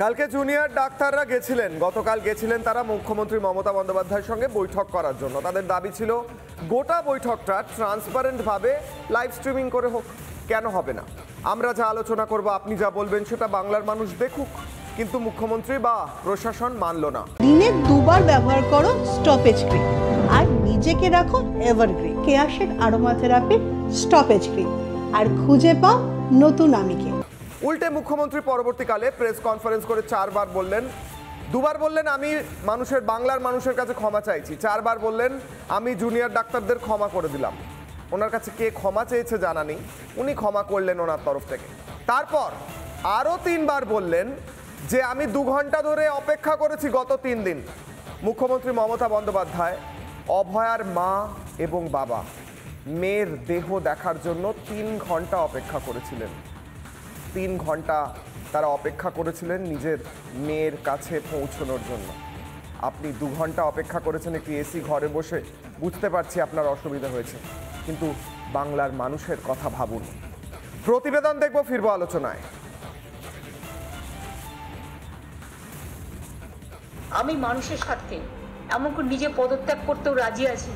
কালকে জুনিয়র ডাক্তাররা গেছিলেন, গতকাল গেছিলেন তারা মুখ্যমন্ত্রী মমতা বন্দ্যোপাধ্যায়ের সঙ্গে বৈঠক করার জন্য। তাদের দাবি ছিল গোটা বৈঠকটা ট্রান্সপারেন্টভাবে লাইভ স্ট্রিমিং করে হোক। কেন হবে না? আমরা যা আলোচনা করব, আপনি যা বলবেন সেটা বাংলার মানুষ দেখুক। কিন্তু মুখ্যমন্ত্রী বা প্রশাসন মানল না। দিনে দুবার ব্যবহার করো স্টপেজ ক্রিম আর নিজেকে রাখো এভারগ্রিন। কেয়াশের আরোমা থেরাপি স্টপেজ ক্রিম আর খুঁজে পাও নতুন আমিকে। উল্টে মুখ্যমন্ত্রী পরবর্তীকালে প্রেস কনফারেন্স করে 4 বার বললেন, 2 বার বললেন আমি বাংলার মানুষের কাছে ক্ষমা চাইছি, 4 বার বললেন আমি জুনিয়র ডাক্তারদের ক্ষমা করে দিলাম। ওনার কাছে কে ক্ষমা চেয়েছে জানা নেই, উনি ক্ষমা করলেন ওনার তরফ থেকে। তারপর আরও 3 বার বললেন যে আমি 2 ঘন্টা ধরে অপেক্ষা করেছি গত 3 দিন। মুখ্যমন্ত্রী মমতা বন্দ্যোপাধ্যায় অভয়ার মা এবং বাবা মেয়ের দেহ দেখার জন্য 3 ঘন্টা অপেক্ষা করেছিলেন। 3 ঘন্টা তারা অপেক্ষা করেছিলেন নিজের মেয়ের কাছে পৌঁছানোর জন্য। আপনি 2 ঘন্টা অপেক্ষা করেছেন একটি এসি ঘরে বসে, বুঝতে পারছি আপনার অসুবিধা হয়েছে, কিন্তু বাংলার মানুষের কথা ভাবুন। প্রতিবেদন দেখব, ফিরবো আলোচনায়। আমি মানুষের স্বার্থে এমনকি নিজে পদত্যাগ করতেও রাজি আছি।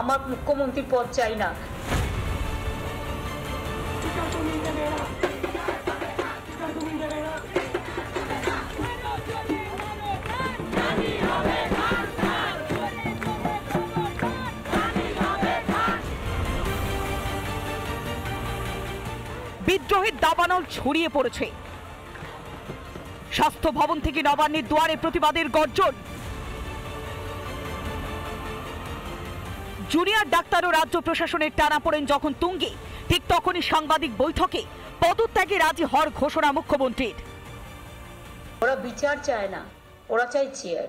আমার মুখ্যমন্ত্রীর পদ চাই না। বিদ্রোহের দাবানল ছড়িয়ে পড়েছে। স্বাস্থ্য ভবন থেকে নবান্নের দুয়ারে প্রতিবাদের গর্জন। জুনিয়র ডাক্তার ও রাজ্য প্রশাসনের টানাপোড়েন যখন তুঙ্গে, ঠিক তখনই সাংবাদিক বৈঠকে পদত্যাগে রাজি হওয়ার ঘোষণা মুখ্যমন্ত্রীর। ওরা বিচার চায় না, ওরা চায় চেয়ার।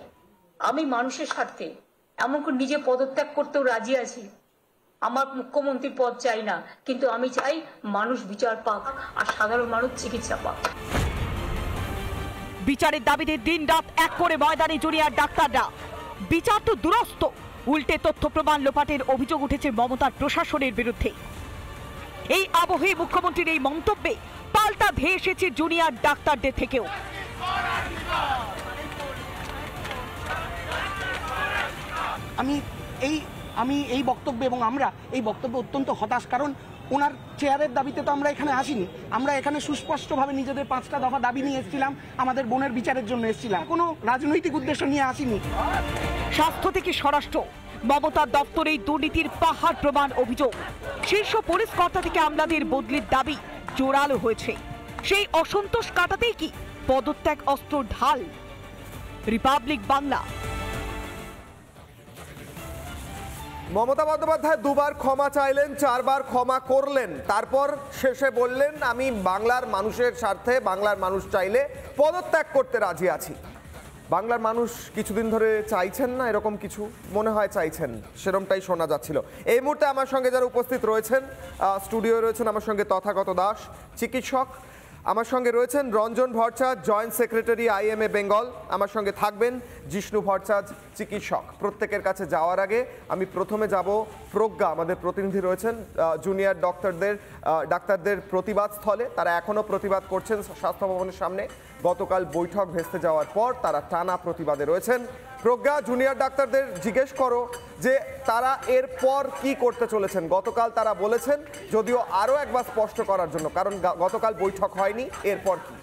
আমি মানুষের স্বার্থে এমনকি নিজে পদত্যাগ করতেও রাজি আছি। আমার মুখ্যমন্ত্রীর পদ চাই না, কিন্তু আমি চাই মানুষ বিচার পাক আর সাধারণ মানুষ চিকিৎসা পাক। বিচারের দাবিতে দিন রাত এক করে ময়দানে জুনিয়র ডাক্তাররা। বিচার তো দুরস্ত, উল্টে তথ্য প্রমাণ লোপাটের অভিযোগ উঠেছে মমতার প্রশাসনের বিরুদ্ধে। এই আবহে মুখ্যমন্ত্রীর এই মন্তব্যে পাল্টা ধেয়ে এসেছে জুনিয়র ডাক্তারদের থেকেও। আমি এই বক্তব্য এবং আমরা এই বক্তব্যে অত্যন্ত হতাশ, কারণ ওনার চেয়ারের দাবিতে তো আমরা এখানে আসিনি। আমরা এখানে সুস্পষ্টভাবে নিজেদের 5টা দফা দাবি নিয়ে এসেছিলাম, আমাদের বোনের বিচারের জন্য এসেছিলাম, কোনো রাজনৈতিক উদ্দেশ্য নিয়ে আসিনি। স্বাস্থ্য থেকে স্বরাষ্ট্র, মমতার দপ্তরেই দুর্নীতির পাহাড় প্রমাণ অভিযোগ। শীর্ষ পুলিশ কর্তা থেকে আমলাদের বদলির দাবি জোরালো হয়েছে। সেই অসন্তোষ কাটাতেই কি পদত্যাগ অস্ত্র ঢাল? রিপাবলিক বাংলা। মমতা বন্দ্যোপাধ্যায় 2 বার ক্ষমা চাইলেন, 4 বার ক্ষমা করলেন, তারপর শেষে বললেন আমি বাংলার মানুষের স্বার্থে, বাংলার মানুষ চাইলে পদত্যাগ করতে রাজি আছি। বাংলার মানুষ কিছুদিন ধরে চাইছেন না এরকম কিছু? মনে হয় চাইছেন, সেরকমটাই শোনা যাচ্ছিল। এই মুহূর্তে আমার সঙ্গে যারা উপস্থিত রয়েছেন, স্টুডিওয়ে রয়েছেন আমার সঙ্গে তথাগত দাস, চিকিৎসক, আমার সঙ্গে রয়েছেন Ranjan Bhattacharya, joint secretary IMA Bengal, আমার সঙ্গে থাকবেন জিষ্ণু ভট্টাচার্য, চিকিৎসক। প্রত্যেকের কাছে যাওয়ার আগে আমি প্রথমে যাব প্রজ্ঞা, আমাদের প্রতিনিধি রয়েছেন জুনিয়র ডাক্তারদের প্রতিবাদ স্থলে। তারা এখনও প্রতিবাদ করছেন স্বাস্থ্য ভবনের সামনে। গতকাল বৈঠক ভেস্তে যাওয়ার পর তারা টানা প্রতিবাদে রয়েছেন। প্রজ্ঞা, জুনিয়র ডাক্তারদের জিজ্ঞেস করো যে তারা এরপর কি করতে চলেছেন। গতকাল তারা বলেছেন, যদিও আরও একবার স্পষ্ট করার জন্য, কারণ গতকাল বৈঠক হয়নি, এরপর কি?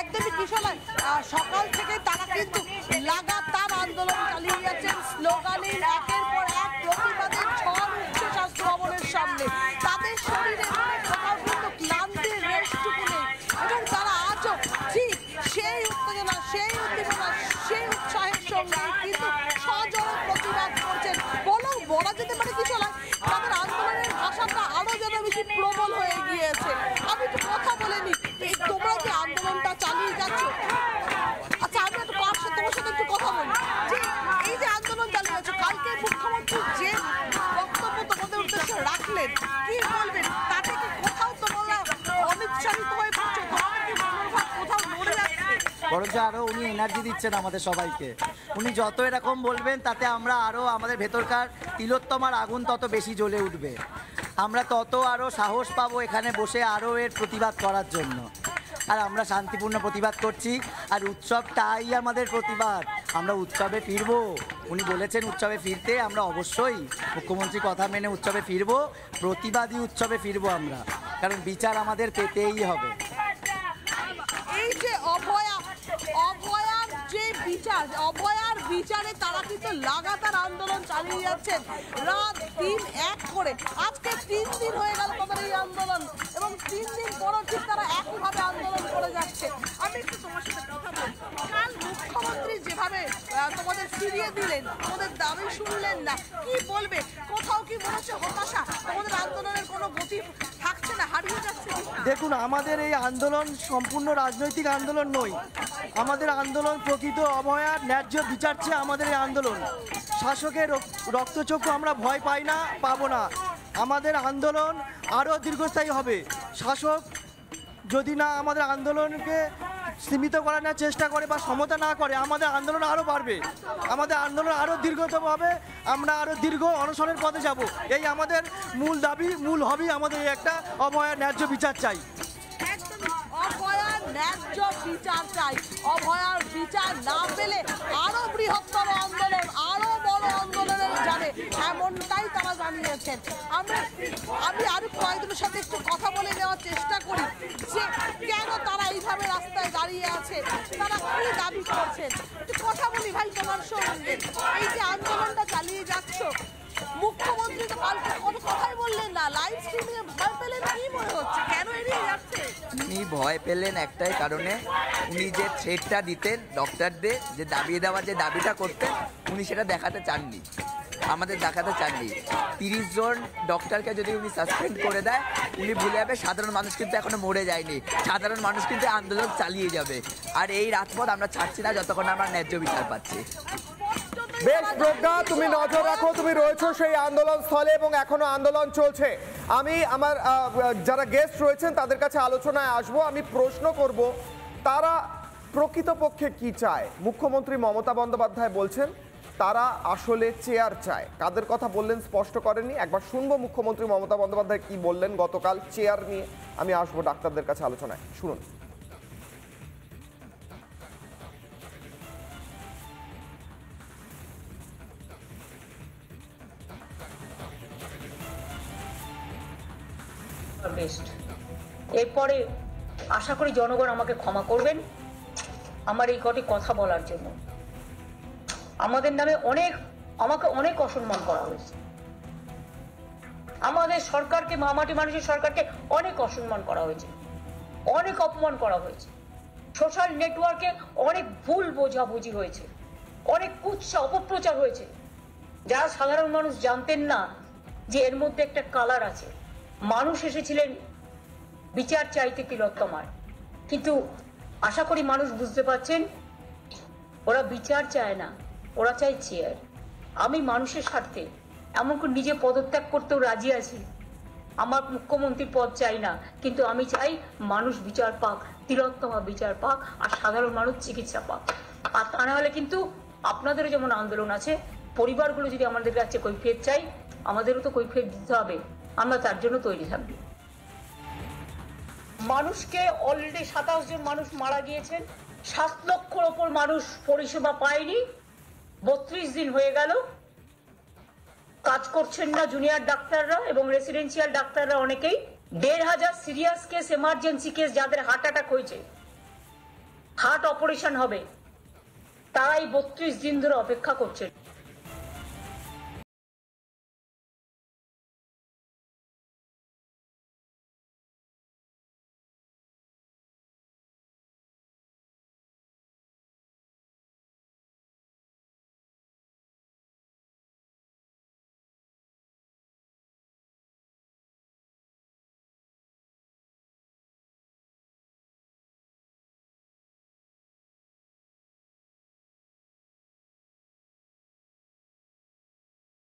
একদমই কিশোর, সকাল থেকে তারা কিন্তু লাগাতার আন্দোলন চালিয়ে যাচ্ছেন, স্লোগানে একের পর এক প্রতিবাদের ঝড় উঠছে স্বাস্থ্য ভবনের সামনে। তাদের শরীরে কোথাও কিন্তু ক্লান্তির রেশটুকু নেই, এবং তারা আজও ঠিক সেই উত্তেজনা, সেই উদ্দীপনা, সেই উৎসাহের সঙ্গে কিন্তু সজোরে প্রতিবাদ করছেন। বলা যেতে পারে কিশোর, তাদের আন্দোলনের ভাষাটা আরো যেন বেশি প্রবল হয়ে গিয়েছে। আমি একটু কথা বলে নি, তোমরা যে আন্দোলনটা চালিয়ে যাচ্ছ, আচ্ছা আমি একটু তোমার সাথে একটু কথা বলি যে এই যে আন্দোলন চালিয়ে যাচ্ছ, কালকে মুখ্যমন্ত্রী যে বক্তব্য তোমাদের উদ্দেশ্যে রাখলেন, কি বলবেন? তাতে কি কোথাও তোমরা অনিচ্ছারিত হয়ে পড়ছো? তোমাদের কি মনোভাব কোথাও নড়ে যাচ্ছে? বরঞ্চ আরো উনি এনার্জি দিচ্ছেন আমাদের সবাইকে। উনি যত এরকম বলবেন তাতে আমরা আরো আমাদের ভেতরকার তিলোত্তমার আগুন তত বেশি জ্বলে উঠবে। আমরা তত আরও সাহস পাবো এখানে বসে আরও এর প্রতিবাদ করার জন্য। আর আমরা শান্তিপূর্ণ প্রতিবাদ করছি, আর উৎসবটাই আমাদের প্রতিবাদ। আমরা উৎসবে ফিরবো, উনি বলেছেন উৎসবে ফিরতে, আমরা অবশ্যই মুখ্যমন্ত্রী কথা মেনে উৎসবে ফিরবো, প্রতিবাদী উৎসবে ফিরবো আমরা, কারণ বিচার আমাদের পেতেই হবে। এই যে অভয়ার যে বিচার, অভয়ার বিচারে তারা কিন্তু লাগাতার আন্দোলন চালিয়ে যাচ্ছেন রাত দিন এক করে। আজকে 3 দিন হয়ে গেল তাদের এই আন্দোলন, এবং 3 দিন পরও ঠিক তারা একইভাবে আন্দোলন করে যাচ্ছে। আমি একটু তোমার সাথে কথা বলছি, কাল মুখ্যমন্ত্রী যেভাবে তোমাদের ফিরিয়ে দিলেন, তোমাদের দাবি শুনলেন না, কি বলবে? কোথাও কি মনে হচ্ছে হতাশা, তোমাদের আন্দোলনের কোনো গতি থাকছে না, হারিয়ে যাচ্ছে? দেখুন, আমাদের এই আন্দোলন সম্পূর্ণ রাজনৈতিক আন্দোলন নয়। আমাদের আন্দোলন প্রকৃত অভয়ার ন্যায্য বিচার চেয়ে আমাদের এই আন্দোলন। শাসকের রক্তচক্ষু আমরা ভয় পাই না, পাবো না। আমাদের আন্দোলন আরও দীর্ঘস্থায়ী হবে। শাসক যদি না আমাদের আন্দোলনকে সীমিত করার না চেষ্টা করে বা সমতা না করে, আমাদের আন্দোলন আরও বাড়বে, আমাদের আন্দোলন আরও দীর্ঘতম হবে, আমরা আরও দীর্ঘ অনশনের পথে যাব। এই আমাদের মূল দাবি, মূল হবি আমাদের এই একটা অভয়ার ন্যায্য বিচার চাই। অভয়ার ন্যায্য বিচার চাই। অভয়ার বিচার না পেলে আরো বৃহত্তর আন্দোলন, আরো বড় আন্দোলনের যাবে, এমনটাই তারা জানিয়েছেন। আমি আরো কয়েকজনের সাথে একটু কথা বলে নেওয়ার চেষ্টা করি যে কেন তারা এইভাবে রাস্তায় দাঁড়িয়ে আছে, তারা কি দাবি করছেন। একটু কথা বলি ভাই তোমার সঙ্গে। এই যে আন্দোলনটা চালিয়ে যাচ্ছ, মুখ্যমন্ত্রী তো কালকে কোনো কথাই বললেন না, লাইভ স্ট্রিমিংয়ে ভয় পেলেন, কি মনে হচ্ছে কেন এড়িয়ে যাচ্ছে? উনি ভয় পেলেন একটাই কারণে, উনি যে থ্রেটটা দিতেন ডক্টরদের, যে দাবিয়ে দেওয়ার যে দাবিটা করতেন, উনি সেটা দেখাতে চাননি, আমাদের দেখাতে চাননি। 30 জন ডক্টরকে যদি উনি সাসপেন্ড করে দেয়, উনি ভুলে যাবে সাধারণ মানুষ কিন্তু এখনো মরে যায়নি, সাধারণ মানুষ কিন্তু আন্দোলন চালিয়ে যাবে। আর এই রাজপথ আমরা ছাড়ছি না যতক্ষণ আমরা ন্যায্য বিচার পাচ্ছি। বেশ প্রজ্ঞা, তুমি নজর রাখো, তুমি রয়েছো সেই আন্দোলন স্থলে এবং এখনো আন্দোলন চলছে। আমি আমার যারা গেস্ট রয়েছেন তাদের কাছে আলোচনায় আসবো। আমি প্রশ্ন করব তারা প্রকৃতপক্ষে কি চায়। মুখ্যমন্ত্রী মমতা বন্দ্যোপাধ্যায় বলছেন তারা আসলে চেয়ার চায়। কাদের কথা বললেন স্পষ্ট করেননি, একবার শুনবো মুখ্যমন্ত্রী মমতা বন্দ্যোপাধ্যায় কি বললেন গতকাল চেয়ার নিয়ে। আমি আসবো ডাক্তারদের কাছে আলোচনায়, শুনুন। বেস্ট। এরপরে আশা করি জনগণ আমাকে ক্ষমা করবেন আমার এই কটি কথা বলার জন্য। আমাদের নামে আমাকে অনেক অসম্মান করা হয়েছে, আমাদের সরকারকে, মামাটি মানুষের সরকারকে অনেক অসম্মান করা হয়েছে, অনেক অপমান করা হয়েছে, সোশ্যাল নেটওয়ার্কে অনেক ভুল বোঝাবুঝি হয়েছে, অনেক কুৎসা অপপ্রচার হয়েছে, যারা সাধারণ মানুষ জানতেন না যে এর মধ্যে একটা কালার আছে। মানুষ এসেছিলেন বিচার চাইতে তিলোত্তমার, কিন্তু আশা করি মানুষ বুঝতে পারছেন ওরা বিচার চায় না, ওরা চায় চেয়ার। আমি মানুষের স্বার্থে এমনকি নিজে পদত্যাগ করতেও রাজি আছি। আমার মুখ্যমন্ত্রীর পদ চাই না, কিন্তু আমি চাই মানুষ বিচার পাক, তিলোত্তমা বিচার পাক, আর সাধারণ মানুষ চিকিৎসা পাক। আর তা না হলে কিন্তু আপনাদেরও যেমন আন্দোলন আছে, পরিবারগুলো যদি আমাদের কাছে কৈফিয়ত চাই, আমাদেরও তো কৈফিয়ত দিতে হবে। আমরা তার জন্য তৈরি থাকবো। মানুষকে অলরেডি 27 জন মানুষ মারা গিয়েছেন, 7 লক্ষর ওপর মানুষ পরিষেবা পায়নি। 32 দিন হয়ে গেল, কাজ করছেন না জুনিয়র ডাক্তাররা এবং রেসিডেন্সিয়াল ডাক্তাররা অনেকেই। 1500 সিরিয়াস কেস, এমার্জেন্সি কেস, যাদের হার্ট অ্যাটাক হয়েছে, হার্ট অপারেশন হবে, তারাই 32 দিন ধরে অপেক্ষা করছেন।